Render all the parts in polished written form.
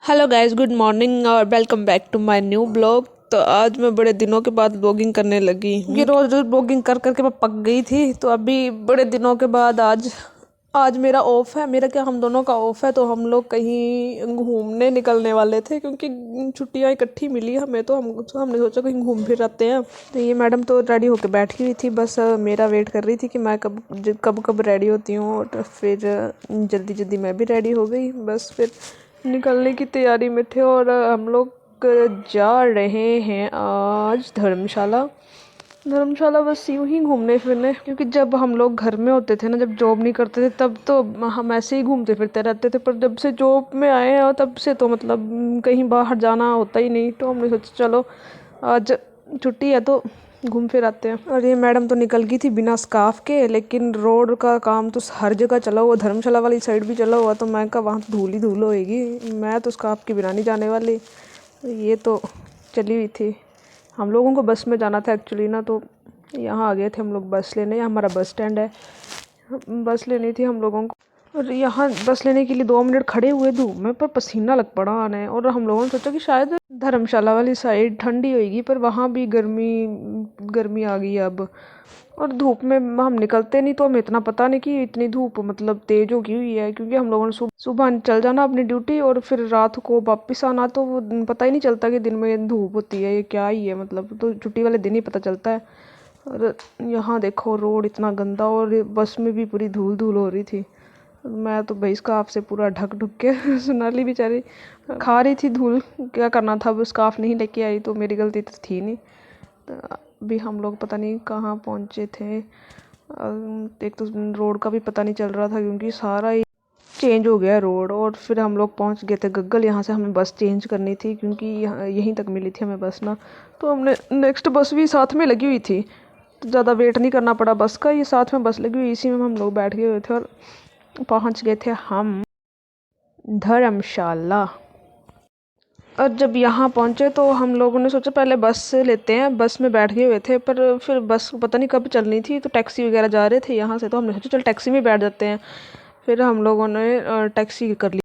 Hello guys, good morning और welcome back to my new blog. तो आज मैं बड़े दिनों के बाद ब्लॉगिंग करने लगी हूँ। ये रोज रोज ब्लॉगिंग कर करके मैं पक गई थी, तो अभी बड़े दिनों के बाद आज आज मेरा ऑफ है। मेरा क्या, हम दोनों का ऑफ है, तो हम लोग कहीं घूमने निकलने वाले थे क्योंकि छुट्टियाँ इकट्ठी मिली हमें। तो हमने सोचा कहीं घूम फिर आते हैं। तो ये मैडम तो रेडी होकर बैठी हुई थी, बस मेरा वेट कर रही थी कि मैं कब रेडी होती हूँ। और फिर जल्दी जल्दी मैं भी रेडी हो गई, बस फिर निकलने की तैयारी में थे। और हम लोग जा रहे हैं आज धर्मशाला बस यूं ही घूमने फिरने, क्योंकि जब हम लोग घर में होते थे ना, जब जॉब नहीं करते थे, तब तो हम ऐसे ही घूमते फिरते रहते थे। पर जब से जॉब में आए हैं और तब से तो मतलब कहीं बाहर जाना होता ही नहीं। तो हमने सोचा चलो आज छुट्टी है तो घूम फिर आते हैं। और ये मैडम तो निकल गई थी बिना स्कार्फ के, लेकिन रोड का काम तो हर जगह चला हुआ, धर्मशाला वाली साइड भी चला हुआ। तो मैं कहा वहाँ तो धूल ही धूल होएगी, मैं तो स्कार्फ के बिना नहीं जाने वाली। ये तो चली हुई थी। हम लोगों को बस में जाना था एक्चुअली ना, तो यहाँ आ गए थे हम लोग बस लेने। हमारा बस स्टैंड है, बस लेनी थी हम लोगों को। और यहाँ बस लेने के लिए 2 मिनट खड़े हुए धूप में, पर पसीना लग पड़ा आने। और हम लोगों ने सोचा कि शायद धर्मशाला वाली साइड ठंडी होगी, पर वहाँ भी गर्मी आ गई अब। और धूप में हम निकलते नहीं, तो हमें इतना पता नहीं कि इतनी धूप मतलब तेज होगी हुई है, क्योंकि हम लोगों ने सुबह चल जाना अपनी ड्यूटी और फिर रात को वापस आना। तो वो पता ही नहीं चलता कि दिन में धूप होती है, ये क्या ही है मतलब। तो छुट्टी वाले दिन ही पता चलता है। और यहाँ देखो रोड इतना गंदा, और बस में भी पूरी धूल धूल हो रही थी। मैं तो भाई स्कार्फ से पूरा ढक ढुक के सोनाली बेचारी खा रही थी धूल। क्या करना था, वो स्कार्फ नहीं लेके आई, तो मेरी गलती तो थी नहीं। तो अभी हम लोग पता नहीं कहाँ पहुँचे थे। एक तो रोड का भी पता नहीं चल रहा था, क्योंकि सारा ही चेंज हो गया रोड। और फिर हम लोग पहुँच गए थे गग्गल। यहाँ से हमें बस चेंज करनी थी, क्योंकि यहीं तक मिली थी हमें बस ना। तो हमने नेक्स्ट बस भी साथ में लगी हुई थी, तो ज़्यादा वेट नहीं करना पड़ा बस का। ये साथ में बस लगी हुई, इसी में हम लोग बैठ गए हुए थे और पहुंच गए थे हम धर्मशाला। और जब यहाँ पहुँचे तो हम लोगों ने सोचा पहले बस से लेते हैं। बस में बैठ गए हुए थे, पर फिर बस पता नहीं कब चलनी थी, तो टैक्सी वगैरह जा रहे थे यहाँ से। तो हमने सोचा चल टैक्सी में बैठ जाते हैं। फिर हम लोगों ने टैक्सी कर ली।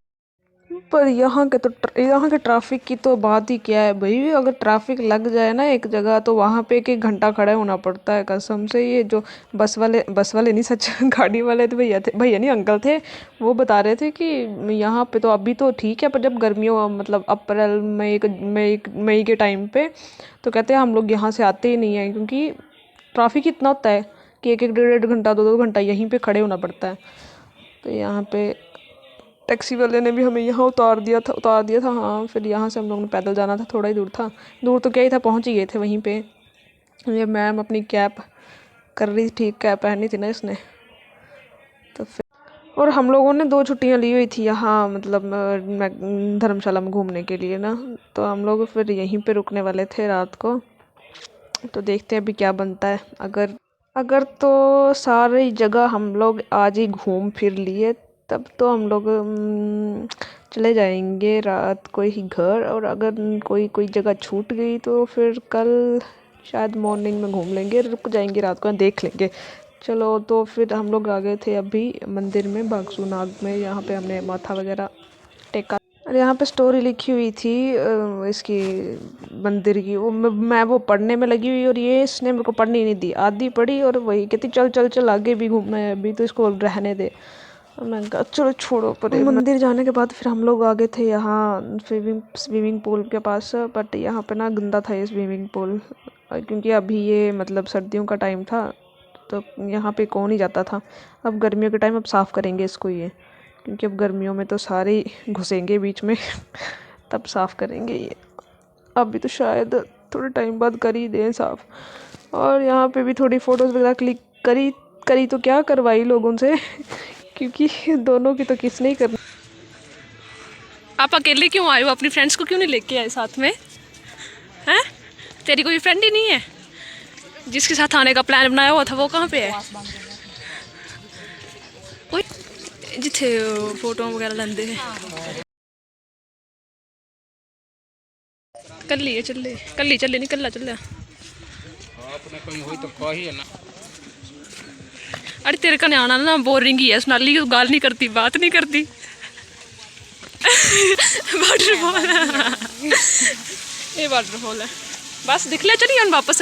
पर यहाँ के ट्रैफिक की तो बात ही क्या है भाई। अगर ट्रैफिक लग जाए ना एक जगह, तो वहाँ पे 1 1 घंटा खड़े होना पड़ता है कसम से। ये जो बस वाले नहीं सच गाड़ी वाले तो भैया नहीं अंकल थे, वो बता रहे थे कि यहाँ पे तो अभी तो ठीक है, पर जब गर्मियों मतलब अप्रैल मई के टाइम पे, तो कहते हैं हम लोग यहाँ से आते ही नहीं हैं, क्योंकि ट्रैफिक इतना होता है कि 1 1 1 1 घंटा 2 2 घंटा यहीं पर खड़े होना पड़ता है। तो यहाँ पे टैक्सी वाले ने भी हमें यहाँ उतार दिया था। हाँ, फिर यहाँ से हम लोगों ने पैदल जाना था, थोड़ा ही दूर था। दूर तो क्या ही था, पहुँच ही गए थे वहीं पे। ये मैम अपनी कैप कर रही थी, कैप पहनी थी ना इसने। तो फिर और हम लोगों ने 2 छुट्टियाँ ली हुई थी यहाँ, मतलब धर्मशाला में घूमने के लिए ना। तो हम लोग फिर यहीं पे रुकने वाले थे रात को। तो देखते हैं अभी क्या बनता है। अगर तो सारी जगह हम लोग आज ही घूम फिर लिए, तब तो हम लोग चले जाएंगे रात को ही घर। और अगर कोई जगह छूट गई, तो फिर कल शायद मॉर्निंग में घूम लेंगे, रुक जाएंगे रात को, देख लेंगे। चलो, तो फिर हम लोग आ गए थे अभी मंदिर में, बागसूनाग में। यहाँ पे हमने माथा वगैरह टेका। और यहाँ पे स्टोरी लिखी हुई थी इसकी मंदिर की। मैं वो पढ़ने में लगी हुई, और ये इसने मेरे को पढ़नी नहीं दी। आधी पढ़ी और वही कहती चल चल चल आगे भी घूमना है, अभी तो इसको रहने दे। और मैं कहा चलो छोड़ो। पर मंदिर जाने के बाद फिर हम लोग आ गए थे यहाँ स्विमिंग पूल के पास। बट यहाँ पे ना गंदा था ये स्विमिंग पूल, क्योंकि अभी ये मतलब सर्दियों का टाइम था, तो यहाँ पे कौन ही जाता था। अब गर्मियों के टाइम अब साफ़ करेंगे इसको ये, क्योंकि अब गर्मियों में तो सारे घुसेंगे बीच में तब साफ़ करेंगे ये। अभी तो शायद थोड़े टाइम बाद कर ही दें साफ़। और यहाँ पे भी थोड़ी फ़ोटोज़ वगैरह क्लिक करी तो क्या करवाई लोगों से क्योंकि दोनों की तो किसने ही करना। आप अकेले क्यों आए हो? अपनी फ्रेंड्स को क्यों नहीं लेके आए साथ में? हैं? तेरी कोई फ्रेंड ही नहीं है? जिसके साथ आने का प्लान बनाया हुआ था वो कहाँ पे है? कोई जिथे फोटो वगैरह लेंदे है। कल्ली चले नहीं कल्ला चले। अपने कोई होई तो कही है ना। अरे तेरे का न्याणा ना बोरिंग ही है, सोनाली गाल नहीं करती, बात नहीं करती। वाटरफॉल ये वाटरफॉल है बस दिख लिया चलिए हम वापस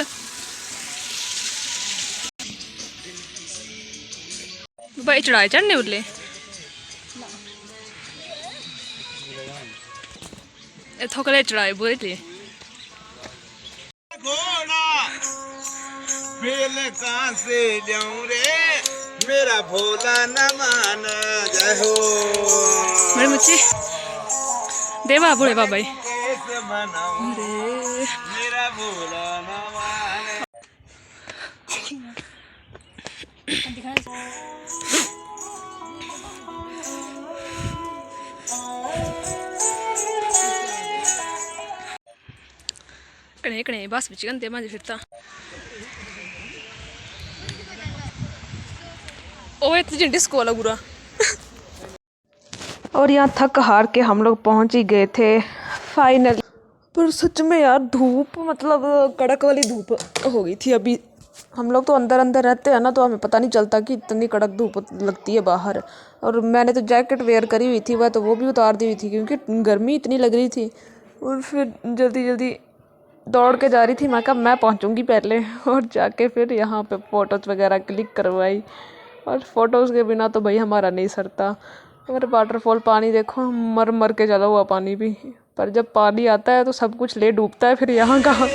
भाई चढ़ाए चढ़ने उरले इथों कले चढ़ाए बुरे थे घोड़ा बेल कहाँ से जाऊं रे मेरा भोला न मान जय हो मेरे मुझे देवा बुरे बाबा कैसे मनाऊं मेरा भोला न मान कने कने बस बिच गंदे मांजे फिरता ओए तुझे डिस्को वाला बुरा और यहाँ थक हार के हम लोग पहुँच ही गए थे फाइनल पर सच में यार धूप मतलब कड़क वाली धूप हो गई थी अभी हम लोग तो अंदर अंदर रहते हैं ना तो हमें पता नहीं चलता कि इतनी कड़क धूप लगती है बाहर और मैंने तो जैकेट वेयर करी हुई थी वह तो वो भी उतार दी हुई थी क्योंकि गर्मी इतनी लग रही थी और फिर जल्दी जल्दी दौड़ के जा रही थी मैं कहा मैं पहुंचूंगी पहले और जाके फिर यहाँ पे फ़ोटोज़ वगैरह क्लिक करवाई और फ़ोटोज़ के बिना तो भाई हमारा नहीं सरता और वाटरफॉल पानी देखो मर मर के चला हुआ पानी भी पर जब पानी आता है तो सब कुछ ले डूबता है फिर यहाँ कहाँ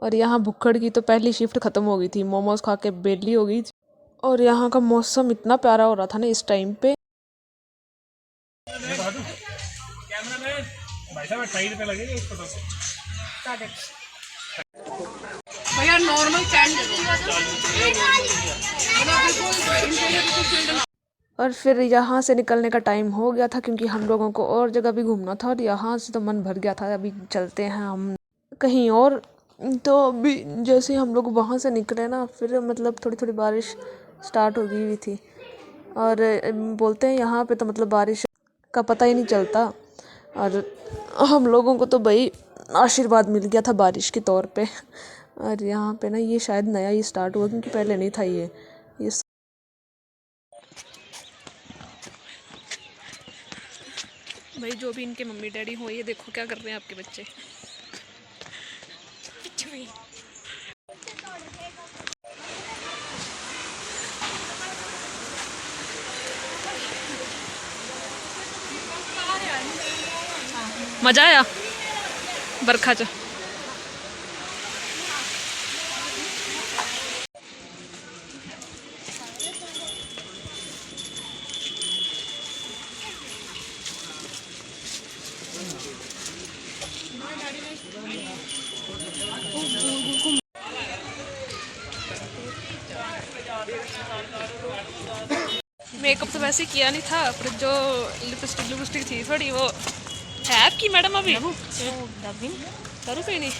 और यहाँ भुक्खड़ की तो पहली शिफ्ट ख़त्म हो गई थी मोमोज खा के बेली हो गई थी और यहाँ का मौसम इतना प्यारा हो रहा था ना इस टाइम पे भैया नॉर्मल और फिर यहाँ से निकलने का टाइम हो गया था क्योंकि हम लोगों को और जगह भी घूमना था और यहाँ से तो मन भर गया था अभी चलते हैं हम कहीं और तो अभी जैसे हम लोग वहाँ से निकले ना फिर मतलब थोड़ी थोड़ी बारिश स्टार्ट हो गई हुई थी और बोलते हैं यहाँ पे तो मतलब बारिश का पता ही नहीं चलता और हम लोगों को तो भाई आशीर्वाद मिल गया था बारिश के तौर पे और यहाँ पे ना ये शायद नया ही स्टार्ट हुआ क्योंकि पहले नहीं था ये भाई जो भी इनके मम्मी डैडी हो ये देखो क्या कर रहे हैं आपके बच्चे मजा आया बरखा च मेकअप तो वैसे किया नहीं था पर जो लिपस्टिक थी थोड़ी वो है आपकी मैडम अभी करूँ पी नहीं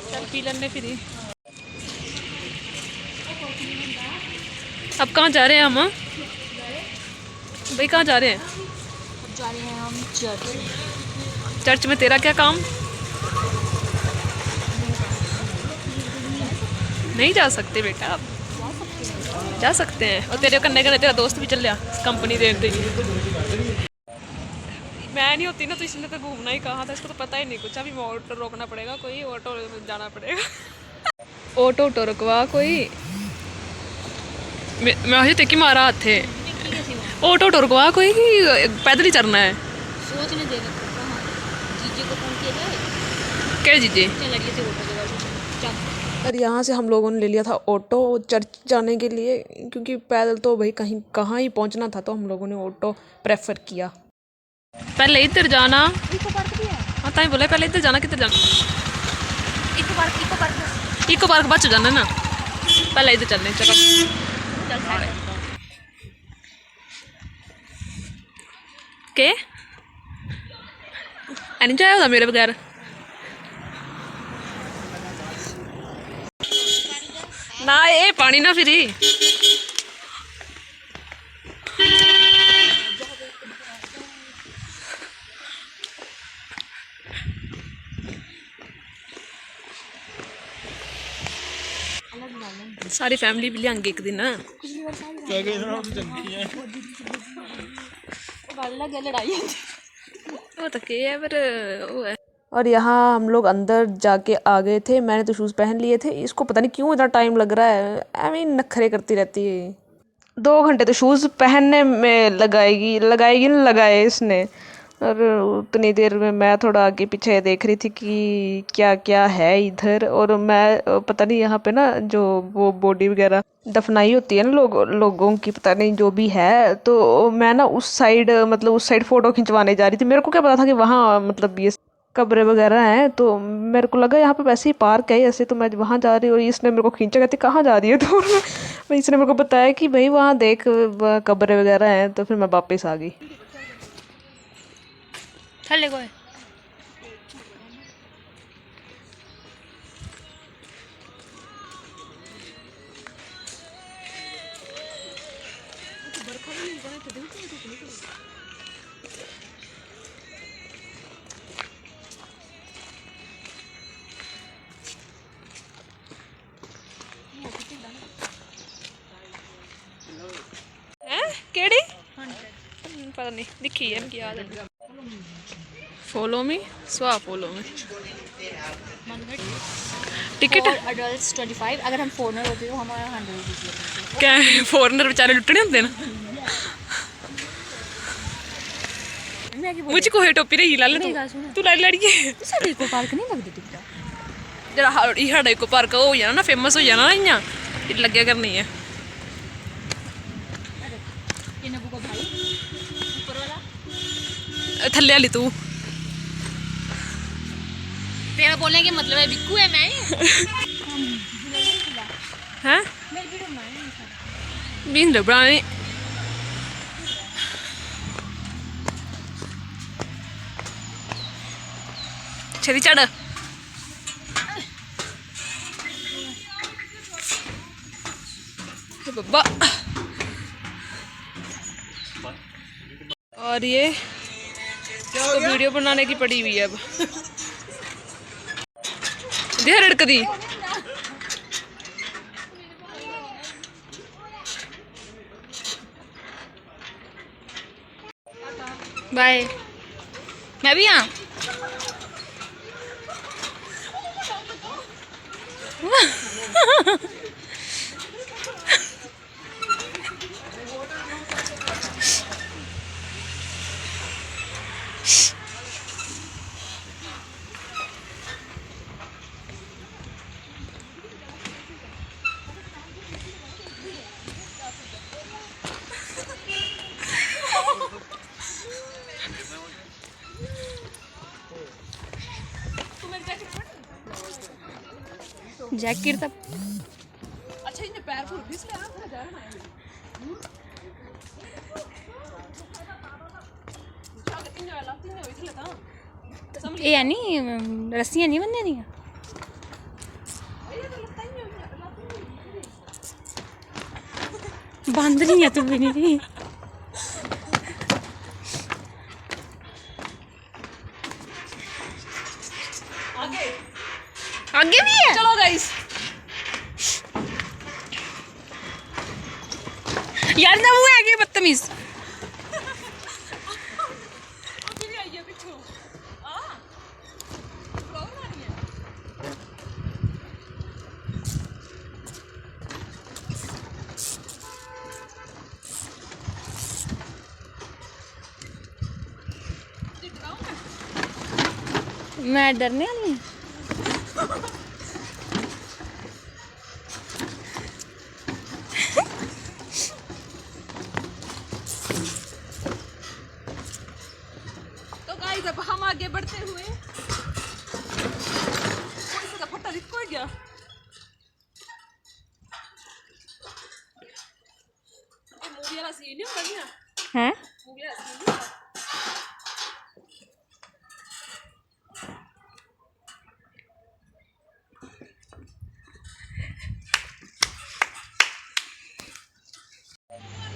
चल पी लेने फिर अब कहाँ जा रहे हैं हम भाई कहाँ जा रहे हैं हम चर्च में तेरा क्या काम नहीं जा सकते बेटा आप जा सकते हैं और तेरे कन्ने कन्ने तेरा दोस्त भी चल लिया कंपनी दे दी मैं नहीं होती ना तो इसलिए तो घूमना ही कहा था इसको तो पता ही नहीं कुछ अभी ऑटो रोकना पड़ेगा कोई ऑटो जाना पड़ेगा ऑटो रुकवा कोई मैं अभी तक ही मारा हाथ थे ऑटो रुकवा कोई कि पैदल ही चलना है सोचने दे जीजे को फोन किया है क्या जीजे और यहाँ से हम लोगों ने ले लिया था ऑटो चर्च जाने के लिए क्योंकि पैदल तो भाई कहीं कहाँ ही पहुँचना था तो हम लोगों ने ऑटो प्रेफर किया पहले इधर जाना हाँ ताई बोले पहले इधर जाना किधर जाना इको पार्क बाद जाना ना पहले इधर चलने चलो के नहीं जाया होता मेरे बगैर ना ये पानी ना फिरी सारी फैमिली भी लियांगे एक दिन। लड़ाई वो तो क्या है पर वो है। और यहाँ हम लोग अंदर जाके आ गए थे। मैंने तो शूज़ पहन लिए थे। इसको पता नहीं क्यों इतना टाइम लग रहा है, ऐਵੇਂ नखरे करती रहती है। 2 घंटे तो शूज़ पहनने में लगाएगी ना लगाए इसने। और उतनी देर में मैं थोड़ा आगे पीछे देख रही थी कि क्या क्या है इधर। और मैं पता नहीं यहाँ पे ना जो वो बॉडी वगैरह दफनाई होती है ना लोगों की, पता नहीं जो भी है। तो मैं ना उस साइड मतलब उस साइड फ़ोटो खिंचवाने जा रही थी। मेरे को क्या पता था कि वहाँ मतलब ये कब्रें वगैरह हैं। तो मेरे को लगा यहाँ पे वैसे ही पार्क है ऐसे, तो मैं वहाँ जा रही हूँ। और इसने मेरे को खींचा, कहती कहाँ जा रही है तो इसने मेरे को बताया कि भाई वहाँ देख कब्रें वगैरह हैं। तो फिर मैं वापस आ गई। थले गए केड़ी पता नहीं दिखी है इनकी याद है। Follow me follow me ticket adults 25। अगर हम फॉरनर होते तो हमारा 100 रुपीज़। क्या है, फॉरनर बेचारे लुटने होते ना। मुझे कोई टोपी रही ला ले तू ला लड़िए साडे को पार्क नहीं लगदी टिकट जरा साडा इको पार्क हो जाना ना फेमस हो जाना ना इयां लग्या करनी है। थल्ले वाली तू तेरा बोलने के मतलब है बिक्कू है मैं हैं बीन बनानी छेदी चढ़ बब्बा। और ये इसको वीडियो बनाने की पड़ी हुई है अब दे रड़कदी बाय। मैं भी यहाँ जैकेट तब अच्छा इन्हें पैर फूल भी इसलिए आप जा रहे हैं ये नहीं रस्सियाँ नहीं बनने दी बंद नहीं है तू भी नहीं आगे भी है। चलो गाइस यार ना वो आगे बदतमीज मैं डरने वाली हूँ। तो गाइस अब हम आगे बढ़ते हुए का फटा दिख गया मूवी वाला सीन नहीं होता हैं मूवी वाला सीन नहीं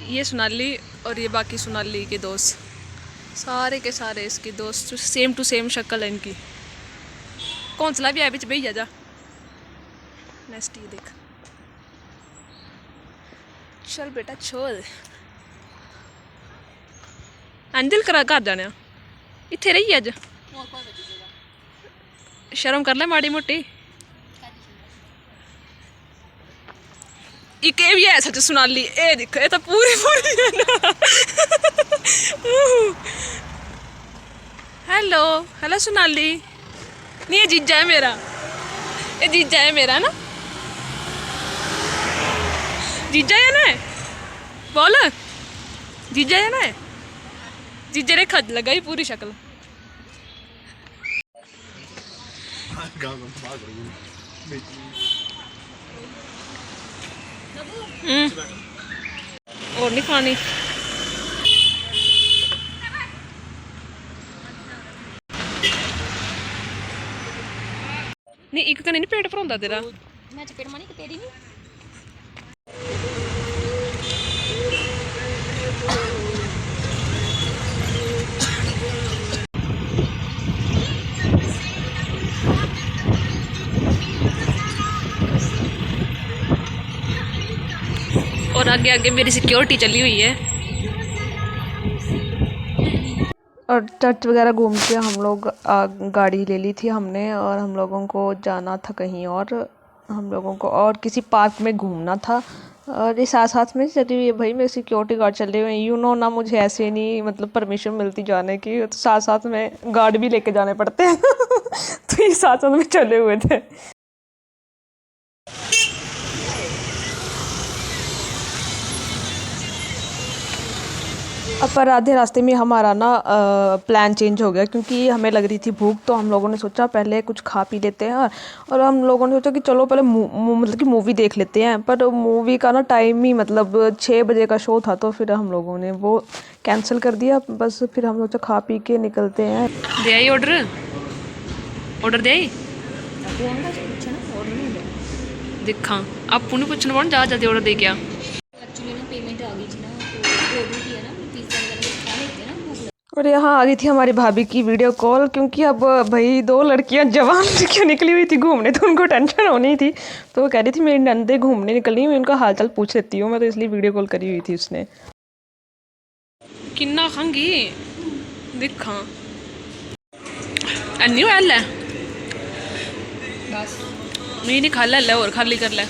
ये सोनाली और ये बाकी सोनाली के दोस्त सारे के सारे इसके दोस्त सेम टू सेम शक्ल है इनकी। कौंसला भी है बिच बही जा नेक्स्ट ये देख चल बेटा चल अंजल करा घर जाने इत्थे रही अज शर्म कर ले माड़ी मोटी एक भी है सच सोनाली ए देखो ये तो पूरी पूरी है ना हेलो हेलो सोनाली नहीं ये जीजा है मेरा ये जीजा है मेरा ना जीजा है ना बोल जीजा है ना जीजे ने खज लगा ही पूरी शक्ल और नहीं खानी नहीं एक कने नहीं पेट भरोंदा तेरा मैं चपेट मारी कि तेरी नहीं और आगे आगे मेरी सिक्योरिटी चली हुई है और चर्च वगैरह घूम के हम लोग गाड़ी ले ली थी हमने और हम लोगों को जाना था कहीं और हम लोगों को और किसी पार्क में घूमना था और ये साथ साथ में चली हुई है भाई मेरी सिक्योरिटी गार्ड चले हुए हैं यू नो ना मुझे ऐसे नहीं मतलब परमिशन मिलती जाने की तो साथ साथ में गार्ड भी लेके जाने पड़ते हैं तो ये साथ साथ में चले हुए थे अब पर आधे रास्ते में हमारा ना प्लान चेंज हो गया क्योंकि हमें लग रही थी भूख तो हम लोगों ने सोचा पहले कुछ खा पी लेते हैं और हम लोगों ने सोचा कि चलो पहले मतलब कि मूवी देख लेते हैं पर मूवी का ना टाइम ही मतलब 6 बजे का शो था तो फिर हम लोगों ने वो कैंसिल कर दिया बस फिर हम सोचा खा पी के निकलते हैं दे आई ऑर्डर दे आई दिखा आप पुणे पूछना पड़ जा जाते ऑर्डर दे क्या एक्चुअली ना पेमेंट आ गई थी ना तो वो भी है ना पिज्जा वगैरह खा लेते हैं ना भूख लग और यहाँ आ गई थी हमारी भाभी की वीडियो कॉल क्योंकि अब भाई 2 लड़कियां जवान लड़कियां निकली हुई थी घूमने तो उनको टेंशन होनी थी तो वो कह रही थी मेरी नंदे घूमने निकली मैं उनका हालचाल पूछ लेती हूँ मैं तो इसलिए वीडियो कॉल करी हुई थी उसने किन्ना खांगी दिखा अन्नी वाल है बस मैं नहीं खा ले और खाली कर ले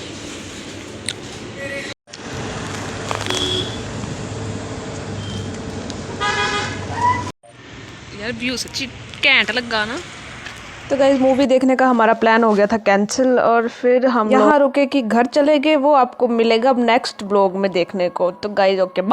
यार व्यू सच्ची कैंट लगा ना तो गाइस मूवी देखने का हमारा प्लान हो गया था कैंसिल और फिर हम यहाँ रुके कि घर चले गए वो आपको मिलेगा अब नेक्स्ट ब्लॉग में देखने को तो गाइस ओके बाय।